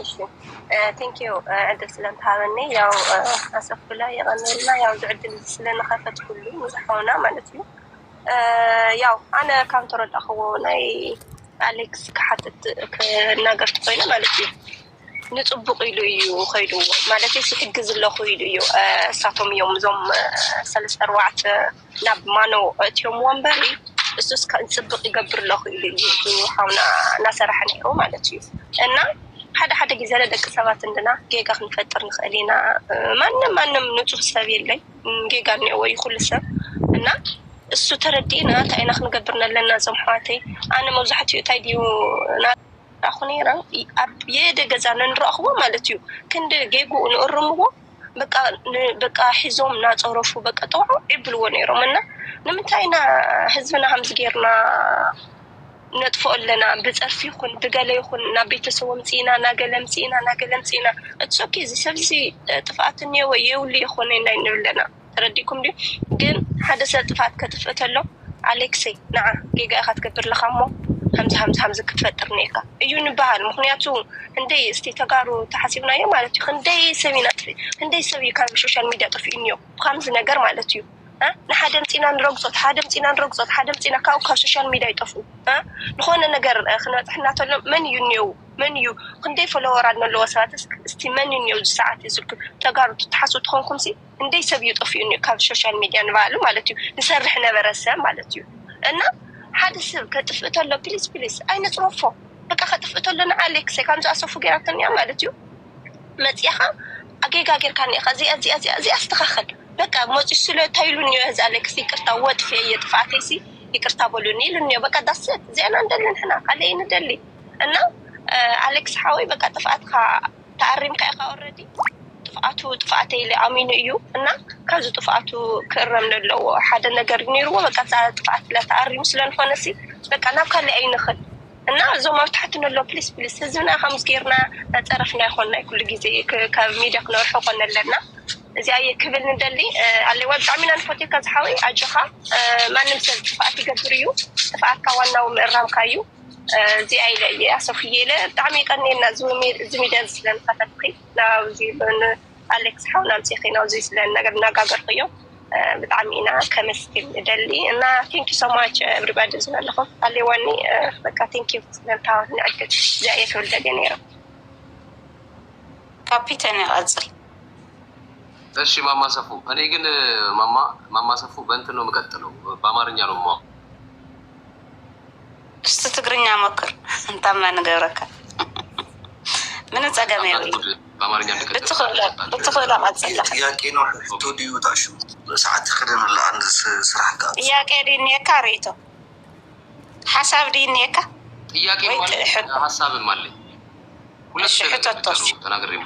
እሺ ቴንኪዩ ዕድል ስለምትሃበኒ ያው ኣሰፍ ላይ የቐኒልና ያው ዝዕድል ስለንኸፈት ኩሉ ንዝሓውና ማለት እዩ ያው ኣነ ካብ ተረዳኽዎ ናይ ኣሌክስ ክሓትት ክናገር ትኮይነ ማለት እዩ ንፅቡቅ ኢሉ እዩ ኸይድዎ ማለት ሲሕግዝ ኣለኹ ኢሉ እዩ እሳቶም እዮም እዞም 3-4 ናብ ማኖ እትዮም ወንበሪ እሱስ ከንፅብቅ ይገብር ኣለኹ ኢሉ እዩ ሓውና እናሰርሐ ነይሩ ማለት እዩ እና ሓደ ጊዜ ለደቂ ሰባት እንደና ጌጋ ክንፈጥር ንኽእል ኢና ማንም ንጹህ ሰብ የለይ ጌጋ እኒአዎ ይኹሉ ሰብ እና እሱ ተረዲእና እንታይ ኢና ክንገብር ኣለና እዞም ኣሕዋተይ ኣነ መብዛሕትኡ እንታይ ድዩ ናራኹ ነይረ ኣብ የደገዛ ንረኽቦ ማለት እዩ ክንዲ ጌጉኡ ንእርምዎ በቃ ሒዞም እናፀረፉ በቃ ጠውዑ ይብልዎ ነይሮም እና ንምንታይ ኢና ህዝብና ከምዚ ጌርና ነጥፎ ኣለና ብፀርፊ ይኹን ብገለ ይኹን ናብ ቤተሰቦም ምፂና ናገለ ምፂና እትሶኪ እዚ ሰብዚ ጥፍኣት እኒአዎ የውሉ ይኹን ናይ ንብለና ተረዲኩም ድዩ ግን ሓደ ሰብ ጥፍኣት ከጥፍእተሎ ኣሌክሰይ ንዓ ጌጋ ኢኻ ትገብር ለኻ እሞ ከምዚ ክትፈጥር ነይርካ እዩ ንበሃል ምክንያቱ ክንደይ እስቲ ተጋሩ ተሓሲብናዮ ማለት እዩ ክንደይ ሰብ ኢና ጥፊ ክንደይ ሰብ እዩ ካብ ሶሻል ሚድያ ጥፊኡ እኒኦ ብከምዚ ነገር ማለት እዩ ንሓደ ምፂና ንረግፆት ሓደ ምፂና ካብ ሶሻል ሚድያ ይጠፉ ንኾነ ነገር ክንበፅሕና ተሎ መን እዩ እኒአው መን እዩ ክንደይ ፎሎወር ኣለዎ ሰባት እስቲ መን እዩ እኒአው ሰዓት ይስልኩ ተጋሩ ተሓስቡ ትኾንኩም ሲ እንደይ ሰብ እዩ ጠፊኡ እኒኦ ካብ ሶሻል ሚድያ ንባሉ ማለት እዩ ንሰርሕ ነበረ ሰብ ማለት እዩ እና ሓደ ሰብ ከጥፍእ ተሎ ፕሊስ ኣይነፅረፎ በቃ ከጥፍእ ተሎ ንኣሌክስ ከምዚ ኣሰፉ ጌራተኒያ ማለት እዩ መፅያኻ ኣጌጋ ጌርካ ኒኻ እዚኣ ኣስተኻኸል በቃ ሞፂ ስለ ታይሉኒ ህዝ ኣሌክስ ይቅርታ ወጥፌ የጥፋእተይሲ ይቅርታ በሉኒ ኢሉኒ በቃ ዳሰት እዚኣና እንደሊ ንሕና ካልእ ንደሊ እና ኣሌክስ ሓወይ በቃ ጥፍኣትካ ተኣሪምካ ኢኻ ኦልሬዲ ጥፍኣተይ ኣሚኑ እዩ እና ካብዚ ጥፍኣቱ ክእረም ኣለዎ ሓደ ነገር ነይርዎ በቃ ጥፍኣት ተኣሪሙ ስለንኾነሲ በቃ ናብ ካልእ ኣይንኽል እና እዞም ኣብ ታሕቲ ነሎ ፕሊስ ህዝብና ከምዚ ጌርና ፀረፍና ይኮንና ኩሉ ግዜ ካብ ሚድያ ክነርሖ ኮነ ኣለና እዚኣ ክብል ንደሊ ኣለዋ ብጣዕሚ ኢና ንፈትካ ዝሓወይ ኣጅኻ ማንም ሰብ ጥፍኣት ይገብር እዩ ጥፍኣትካ ዋናው ምእራምካ እዩ እዚኣ ኢለ ኣሰፍየ ኢለ ብጣዕሚ ይቀኒየና እዚ ሚድያ ስለንኸፈትኺ ናብዚ ኣሌክስ ሓውና ምፅኺ ናብዚ ስለነገር እናጋገርክዮ ብጣዕሚ ኢና ከመስግን ንደሊ እና ቴንኪ ሶ ማች ኤቭሪባዲ ዝመለኹም ኣለዋኒ በቃ ቴንኪ ስለንታወት ንዕድል እዚኣ የተወልደገ ነይረ ካፒተን ይቐፅል እሺ ማማ ሰፉ እኔ ግን ማማ ሰፉ በእንትን ነው የምቀጥለው በአማርኛ ነው ማ እስቲ ትግርኛ ሞክር እንታማ ንገብረካ ምን ጸገም ይውል በአማርኛ እንድቀጥል ብትኽእላ ቀጽላ ጥያቄ ነው ቶዲዩ ታሹ ሰዓት خدنا ለአንድ ስራ ጋር ጥያቄ ዲኔካ ሪቶ ሐሳብ ዲኔካ ጥያቄ ማለት ሐሳብም አለኝ ሁለት ሽህተቶች ተናግሬም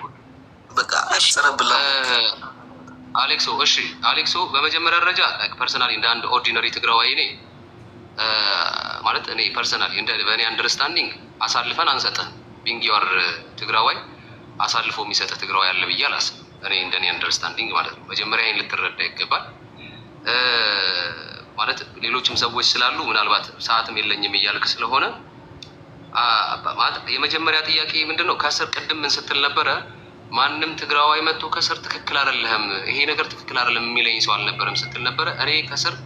በቃ አስረብላ አሌክሶ በመጀመሪያ ደረጃ ፐርሰናሊ እንደ አንድ ኦርዲነሪ ትግራዋይ ነኝ ማለት እኔ ፐርሰናሊ እንደ በእኔ አንደርስታንዲንግ አሳልፈን አንሰጥህ ቢንግ ዩር ትግራዋይ አሳልፎ የሚሰጥ ትግራዋይ አለ ብዬ አላስብም እኔ እንደኔ አንደርስታንዲንግ ማለት ነው መጀመሪያ ይሄን ልትረዳ ይገባል ማለት ሌሎችም ሰዎች ስላሉ ምናልባት ሰዓትም የለኝም እያልክ ስለሆነ ማለት የመጀመሪያ ጥያቄ ምንድነው ከስር ቅድም ምን ስትል ነበረ ማንም ትግራዋይ መጥቶ ከስር ትክክል አይደለም ይሄ ነገር ትክክል አይደለም የሚለኝ ሰው አልነበረም ስትል ነበረ እኔ ከስር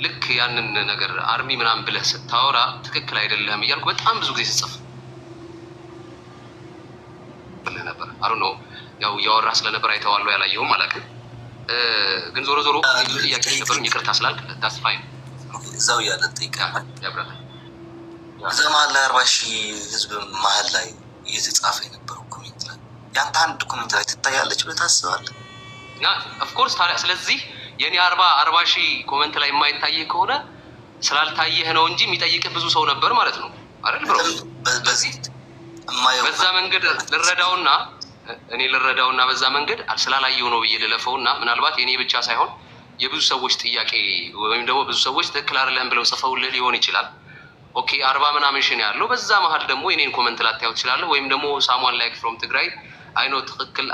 ልክ ያንን ነገር አርሚ ምናምን ብለህ ስታወራ ትክክል አይደለም እያልኩ በጣም ብዙ ጊዜ ስጽፍ ነበር አሩኖ ያው ያወራ ስለነበር አይተዋለሁ ያላየውም አላውቅም ግን ዞሮ ጥያቄ ነበርም ይቅርታ ስላልክ ታስፋይ እዛው ያለ ጥይቃ ያብራራ ዘማን ላይ 40,000 ህዝብ መሀል ላይ እየተጻፈ የነበረው ኮሜንት ላይ ያንተ አንድ ኮሜንት ላይ ትታያለች ብለህ ታስባለህ ያ ኦፍ ኮርስ ታዲያ ስለዚህ የኔ 40,000 ኮሜንት ላይ የማይታየህ ከሆነ ስላልታየህ ነው እንጂ የሚጠይቅህ ብዙ ሰው ነበር ማለት ነው አይደል ብሮ በዚህ በዛ መንገድ ልረዳውና በዛ መንገድ ስላላየው ነው በየለፈውና ምናልባት የኔ ብቻ ሳይሆን የብዙ ሰዎች ጥያቄ ወይም ደግሞ ብዙ ሰዎች ትክክል አይደለም ብለው ጽፈውልህ ሊሆን ይችላል ኦኬ 40 ምናምን ሺህ ነው ያለው በዛ መሃል ደግሞ የኔን ኮሜንት ላታዩት ይችላል ወይም ደግሞ ሳሙዋን ላይክ ፍሮም ትግራይ አይኖ ትክክል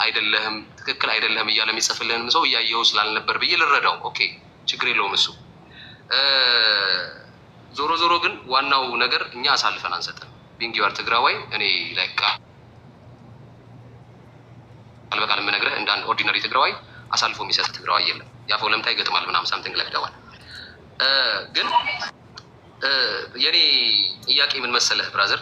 አይደለም እያለ የሚጽፍልህንም ሰው እያየው ስላልነበር ብዬ ልረዳው ኦኬ ችግር የለውም እሱ ዞሮ ግን ዋናው ነገር እኛ አሳልፈን አንሰጥም ቢንግ ዩር ትግራዋይ እኔ ላይካ ለአንድ ኦርዲናሪ ትግራዋይ አሳልፎ የሚሰጥ ትግራዋይ የለም። ያፈው ለምታ ይገጥማል ምናምን ሳምቲንግ ላይክ ደዋል። ግን የኔ ጥያቄ ምን መሰለህ ብራዘር፣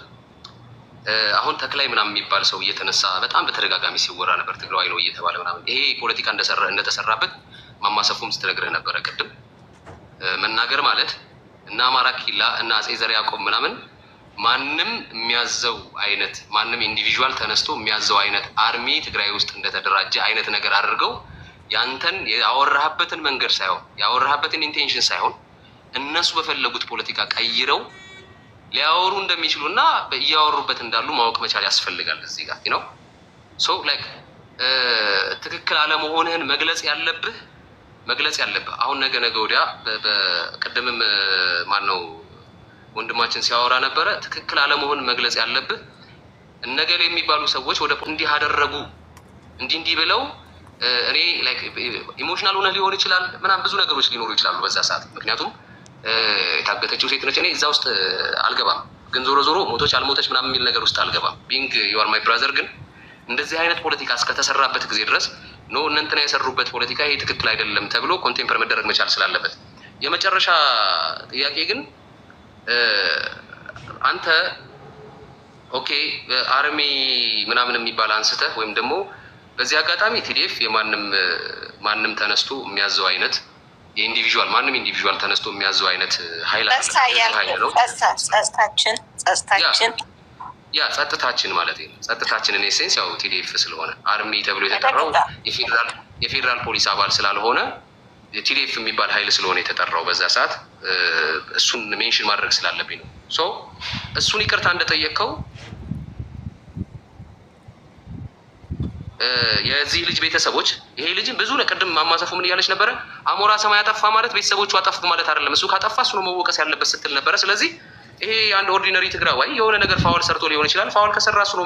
አሁን ተክላይ ምናምን የሚባል ሰው እየተነሳ በጣም በተደጋጋሚ ሲወራ ነበር ትግራዋይ ነው እየተባለ ምናምን። ይሄ ፖለቲካ እንደተሰራበት ማማሰፉም ስትነግረህ ነበረ ቅድም። መናገር ማለት እና አማራ ኪላ እና አጼ ዘርዓ ያዕቆብ ምናምን ማንም የሚያዘው አይነት ማንም ኢንዲቪዥዋል ተነስቶ የሚያዘው አይነት አርሚ ትግራይ ውስጥ እንደተደራጀ አይነት ነገር አድርገው ያንተን ያወራህበትን መንገድ ሳይሆን ያወራህበትን ኢንቴንሽን ሳይሆን እነሱ በፈለጉት ፖለቲካ ቀይረው ሊያወሩ እንደሚችሉና እያወሩበት እንዳሉ ማወቅ መቻል ያስፈልጋል። እዚህ ጋር ነው ሶ ላይክ ትክክል አለመሆንህን መግለጽ ያለብህ አሁን ነገ ወዲያ በቀደምም ማነው ወንድማችን ሲያወራ ነበረ። ትክክል አለመሆን መግለጽ ያለብህ እነገሌ የሚባሉ ሰዎች ወደ እንዲህ አደረጉ እንዲህ ብለው እኔ ላይክ ኢሞሽናል ሆነ ሊሆን ይችላል ምናምን ብዙ ነገሮች ሊኖሩ ይችላሉ በዛ ሰዓት። ምክንያቱም የታገተችው ሴት ነች። እኔ እዛ ውስጥ አልገባም። ግን ዞሮ ሞቶች አልሞተች ምናምን የሚል ነገር ውስጥ አልገባም። ቢንግ ዩ አር ማይ ብራዘር። ግን እንደዚህ አይነት ፖለቲካ እስከተሰራበት ጊዜ ድረስ ኖ እነንትና የሰሩበት ፖለቲካ ይሄ ትክክል አይደለም ተብሎ ኮንቴምፐር መደረግ መቻል ስላለበት። የመጨረሻ ጥያቄ ግን አንተ ኦኬ አርሚ ምናምን የሚባል አንስተህ ወይም ደግሞ በዚህ አጋጣሚ ቲዲኤፍ የማንም ተነስቶ የሚያዘው አይነት የኢንዲቪዥዋል ማንም ኢንዲቪዥዋል ተነስቶ የሚያዘው አይነት ኃይል ነው። ጸጥታችን ማለት ነው። ጸጥታችንን ኤሴንስ ያው ቲዲኤፍ ስለሆነ አርሚ ተብሎ የተጠራው የፌዴራል ፖሊስ አባል ስላልሆነ ቲዲኤፍ የሚባል ኃይል ስለሆነ የተጠራው በዛ ሰዓት እሱን ሜንሽን ማድረግ ስላለብኝ ነው። ሶ እሱን ይቅርታ እንደጠየቀው የዚህ ልጅ ቤተሰቦች ይሄ ልጅ ብዙ ለቅድም ማማሰፉ ምን እያለች ነበረ? አሞራ ሰማይ አጠፋ ማለት ቤተሰቦቹ አጠፉ ማለት አይደለም። እሱ ካጠፋ እሱ ነው መወቀስ ያለበት ስትል ነበረ። ስለዚህ ይሄ አንድ ኦርዲነሪ ትግራዋይ የሆነ ነገር ፋውል ሰርቶ ሊሆን ይችላል። ፋውል ከሰራ እሱ ነው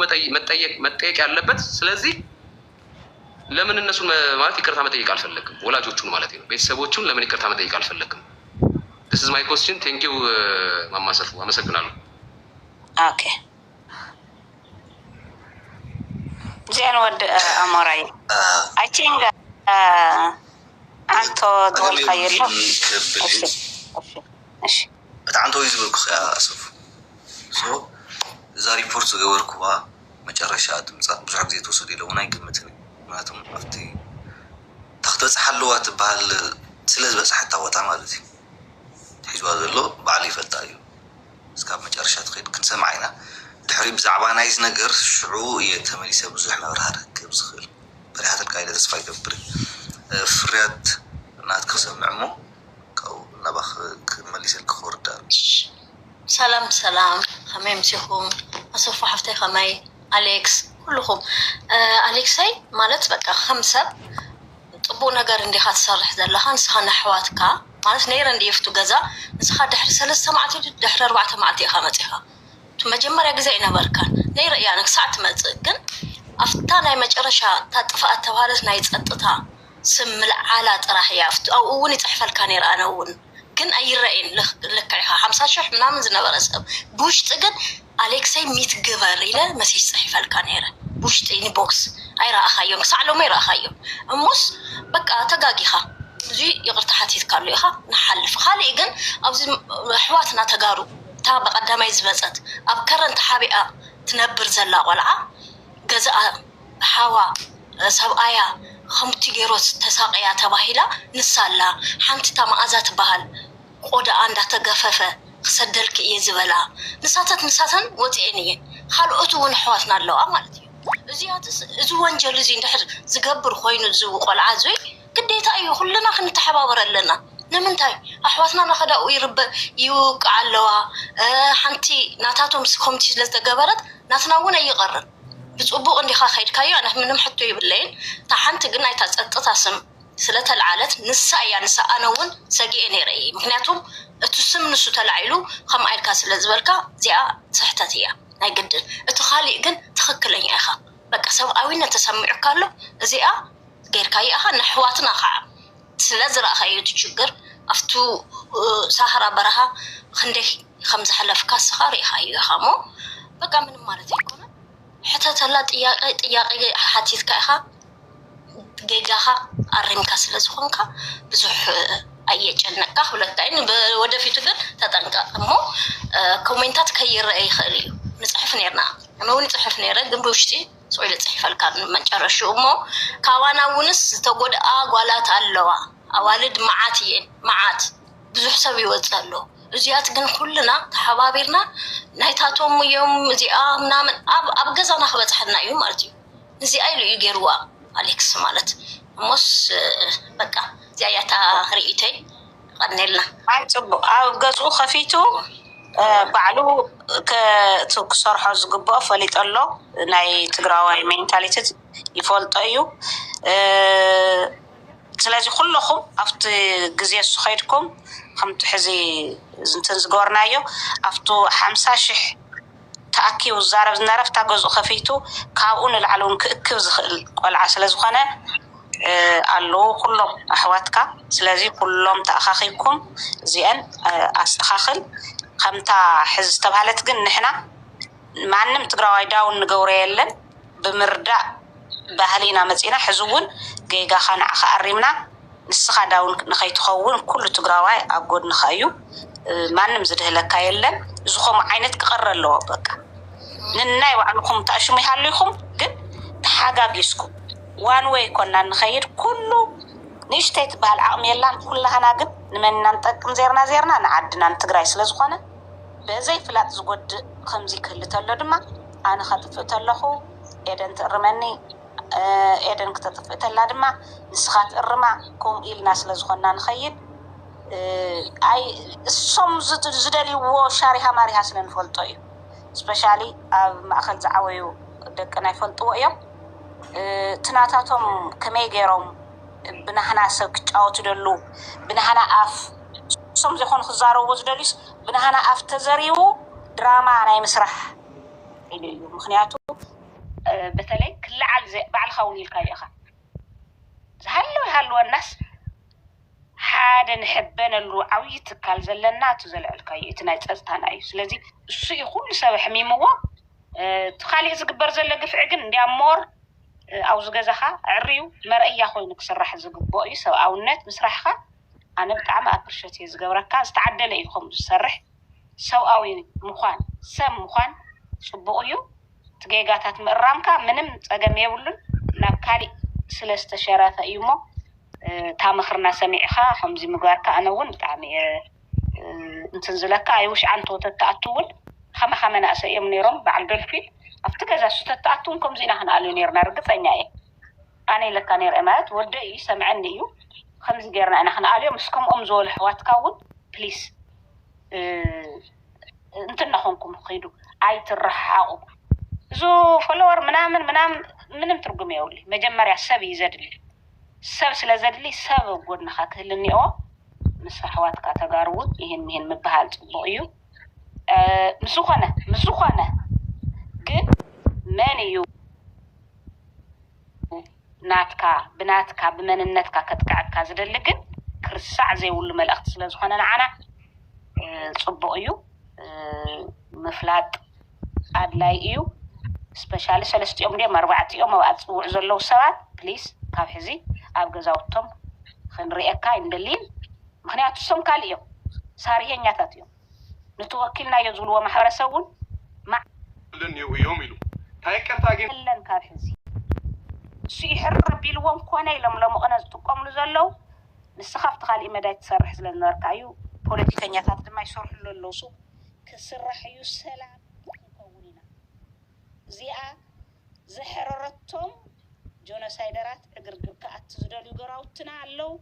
መጠየቅ ያለበት። ስለዚህ ለምን እነሱን ማለት ይቅርታ መጠየቅ አልፈለግም? ወላጆቹን ማለት ነው፣ ቤተሰቦቹን ለምን ይቅርታ መጠየቅ አልፈለግም? this is my question. thank you ማማሰፉ አመሰግናለሁ። ኦኬ ዚያን ወድ አሞራይ አይ ቲንክ አንተ ዶል ካየለ እሺ በጣም ተወይ ዝብልኩ ያሰፉ ሶ እዛ ሪፖርት ገበርኩባ መጨረሻ ድምጻት ብዙ ጊዜ ተወሰደ ይለውና አይገምትም ማለትም አፍቲ ተxተጽሐለዋ ትባል ስለዚህ በጽሐታ ወጣ ማለት ነው ሒዝዋ ዘሎ ባዓል ይፈልጣዩ እስከ መጨረሻ ትኸይድ ክንሰማይና ድሕሪ ብዛዕባ ናይዝ ነገር ሽዑ የተመሊሰ ብዙሕ መብራህር ክብዝኽል በሪሃት القايده ተስፋ ይገብር ፍርያት እናት ከሰምዕሞ ካው ናባኽ ክመሊሰል ክወርዳ ሰላም ከመይ ምሲኹም አሰፋ ሓፍተይ ከመይ አሌክስ ኩልኹም አሌክሳይ ማለት በቃ ከምሰብ ጥቡ ነገር እንዲኻ ትሰርሕ ዘለኻ ንስኻ ናሕዋትካ ማለት ነይረ እንዲፍቱ ገዛ ንስኻ ድሕሪ 3 መዓልቲ ድሕሪ 4 መዓልቲ ኢኻ መፂኻ መጀመሪያ ጊዜ ይነበርካን ነይረ ያ ንክሳዕ ትመፅእ ግን ኣፍታ ናይ መጨረሻ ታጥፋእ ተባሃለት ናይ ፀጥታ ስም ምልዓላ ጥራሕ እያ ኣብኡ እውን ይፅሕፈልካ ነይረ ኣነ እውን ግን ኣይረአን ልክዕኻ 50,000 ምናምን ዝነበረ ሰብ ብውሽጢ ግን አሌክሳይ ሚትግበር ኢለ መሴጅ ፅሒፈልካ ነይረ ብውሽጢ ኢንቦክስ ኣይረኣኻዮም ክሳዕ ሎሚ ኣይረኣኻዮም እሙስ በቃ ተጋጊኻ ብዙ ይቅርታ ሓቲትካሉ ኢኻ ንሓልፍ ካልእ ግን ኣብዚ ኣሕዋትና ተጋሩ تا بقدامي زبزت أبكرن تحبيئة تنبر زلا قلعة جزاء حوا سبعيا خمتي جيروس تساقيا تباهيلا نسالا حنت تام أزات بهال قد عند تجففة صدرك يزبلا نساتن وتعني خلقتون حواتنا اللو أمالتي زيات زوان جلزين تحر زجبر خوين زو قلعة زوي كديت أيو كلنا خن تحبابر لنا نمنتاي أحواتنا نخدأ ويرب يوق علوا حنتي ناتاتهم سكمتي لزجبرت ناتناونا يقرن بتصبوا عندي خايد كايو أنا منهم حتى يبلين تحنت قلنا يتأسم سلة العالت نساء أنا ون سجيني رأي مكناتهم تسم نسو تلعيلو خم عيل كاس لزبركا زيا صحتاتيا ناي قدر اتخالي قن تخكلني أخا بقى سو أوينا تسمع كارلو زيا غير كاي أخا نحواتنا خا سلازرا خايو تشجر أفتو سهرة برها خندي 5 حلف كاس خاري خايو خامو بقى من مرة يكون حتى تلا طياقي حتيت كاخا ጌጋኻ አሪምካ ስለዝኾንካ ብዙሕ አየጨነቃ ሁለታይን ወደፊቱ ግን ተጠንቀቅ እሞ ኮሜንታት ከይረአ ይኽእል እዩ ንጽሕፍ ነርና እነውን ጽሕፍ ነረ ግን ብውሽጢ ሰው ለጽሕፈልካ መጨረሻው እሞ ካዋናውንስ ተጎድአ ጓላት ኣለዋ አዋልድ መዓት ይን መዓት ብዙሕ ሰብ ይወጻሉ እዚያት ግን ኩልና ተሓባቢርና ናይታቶም እዮም እዚኣ ምናምን ኣብ ገዛና ክበጽሕና እዩ ማለት እዩ እዚኣ ኢሉ ይገርዋ አሌክስ ማለት ሞስ በቃ ዚያያታ ርኢተይ ቀነልና አይጽቡ ኣብ ገጹ ከፊቱ ባዕሉ ከሰርሖ ዝግብኦ ፈሊጠሎ ናይ ትግራዋይ ሜንታሊቲ ይፈልጦ እዩ ስለዚህ ኩልኩም ኣብቲ ግዜ ዝኸይድኩም ከምቲ ሕዚ እንትን ዝገበርናዮ ኣብቱ 50,000 ተኣኪቡ ዛረብ ዝነበረፍታ ገጹ ከፊቱ ካብኡ ንላዕለውን ክእክብ ዝኽእል ቆልዓ ስለዝኾነ ኣለዉ ኩሎም ኣሕዋትካ ስለዚ ኩሎም ተኣኻኺብኩም እዚአን ኣስተኻኽል ከምታ ሕዚ ዝተባሃለት ግን ንሕና ማንም ትግራዋይ ዳውን ንገብሮ የለን ብምርዳእ ባህሊና መፂና ሕዚ እውን ገይጋኻ ንዓኻ ኣሪምና ንስኻ ዳውን ንኸይትኸውን ኩሉ ትግራዋይ ኣብ ጎድንኻ እዩ ማንም ዝድህለካ የለን ዝኾም ዓይነት ክቐረ ኣለዎ በቃ ንናይ ባዕልኩም ተኣሽሙ ይሃለይኩም ግን ተሓጋጊስኩም ዋን ወይ ኮና ንኸይድ ኩሉ ንእሽተይ ትበሃል ዓቕሚ የላን ኩላህና ግን ንመንና ንጠቅም ዜርና ንዓድና ንትግራይ ስለዝኾነ በዘይ ፍላጥ ዝጎድእ ከምዚ ክህልት ኣሎ ድማ ኣነ ከጥፍእ ተለኹ ኤደን ትእርመኒ ኤደን ክተጥፍእ ተላ ድማ ንስኻ ትእርማ ከምኡ ኢልና ስለዝኾና ንኸይድ ኣይ እሶም ዝደልይዎ ሻሪሃ ማሪሃ ስለንፈልጦ እዩ ስፔሻሊ ኣብ ማእኸል ዝዓወዩ ደቅና ይፈልጥዎ እዮም ትናታቶም ከመይ ገይሮም ብናህና ሰብ ክጫወቱ ደሉ ብናህና ኣፍ እሶም ዘይኮኑ ክዛረብዎ ዝደልዩስ ብናህና ኣፍ ተዘሪቡ ድራማ ናይ ምስራሕ ኢሉ እዩ ምክንያቱ በተለይ ክልዓል ባዕልኻ እውን ኢልካ ኢኻ ዝሃለወ ናስ ሓደ ንሕበነሉ ዓብዪ ትካል ዘለና እቲ ዘለዕልካዮ እቲ ናይ ፀጥታና እዩ ስለዚ እሱ እዩ ኩሉ ሰብ ሕሚምዎ ካሊእ ዝግበር ዘሎ ግፍዒ ግን እንድያ ሞር ኣብዚ ገዛኻ ዕርዩ መርአያ ኮይኑ ክስራሕ ዝግብኦ እዩ ሰብኣውነት ምስራሕኻ ኣነ ብጣዕሚ ኣፕርሸት እየ ዝገብረካ ዝተዓደለ እዩ ከምኡ ዝሰርሕ ሰብኣዊ ምዃን ሰብ ምዃን ፅቡቕ እዩ ትጌጋታት ምእራምካ ምንም ፀገም የብሉን ናብ ካሊእ ስለ ዝተሸረፈ እዩ እሞ እታ ምኽርና ሰሚዕኻ ከምዚ ምግባርካ ኣነ እውን ብጣዕሚ እንትን ዝለካ ኣይውሽ ዓንቶ ተተኣትውን ከመ ናእሰ እዮም ነይሮም በዓል ዶልፊን ኣብቲ ገዛ ስተተኣትውን ከምዚ ኢና ክንኣልዩ ነርና ርግፀኛ እየ ኣነ ኢለካ ነይረ ማለት ወደይ እዩ ሰምዐኒ እዩ ከምዚ ገይርና ኢና ክንኣልዮ ምስ ከምኦም ዝበሉ ኣሕዋትካ እውን ፕሊስ እንትናኾንኩም ኸይዱ ኣይትረሓቑ እዙ ፎሎወር ምናምን ምንም ትርጉም የውሊ መጀመርያ ሰብ እዩ ዘድሊ ሰብ ስለ ዘድሊ ሰብ ጎድንኻ ክህል እኒኦ ምስ ኣሕዋትካ ተጋርውን ይህን ምበሃል ፅቡቕ እዩ ምስ ዝኾነ ግን መን እዩ ብናትካ ብመንነትካ ከጥቃዕካ ዝደሊ ግን ክርስዕ ዘይብሉ መልእኽቲ ስለ ዝኾነ ንዓና ፅቡቕ እዩ ምፍላጥ ኣድላይ እዩ ስፔሻሊ 3 ድዮም 4 ኣብ ፅውዕ ዘለዉ ሰባት ፕሊስ ካብ ሕዚ ኣብ ገዛውቶም ክንሪአካ ይንደሊን ምክንያቱ እሶም ካልእ እዮም ሳሪሄኛታት እዮም ንትወኪልናዮ ዝብልዎ ማሕበረሰብ እውን ማዕለኒው እዮም ኢሉ ታይቀርታ ግን ለን ካብ ሕዚ እሱ ይሕር ረቢልዎም ኮነ ኢሎም ለመቕነ ዝጥቀምሉ ዘለዉ ንስኻ ኣብቲ ካሊእ መዳይ ትሰርሕ ስለ ዝነበርካ እዩ ፖለቲከኛታት ድማ ይሰርሕሉ ኣለዉ ሱ ክስራሕ እዩ ሰላም ክንከውን ኢና እዚኣ ዘሕረረቶም ጆኖሳይደራት እግርግር ከኣቲ ዝደልዩ ገራውትና ኣለዉ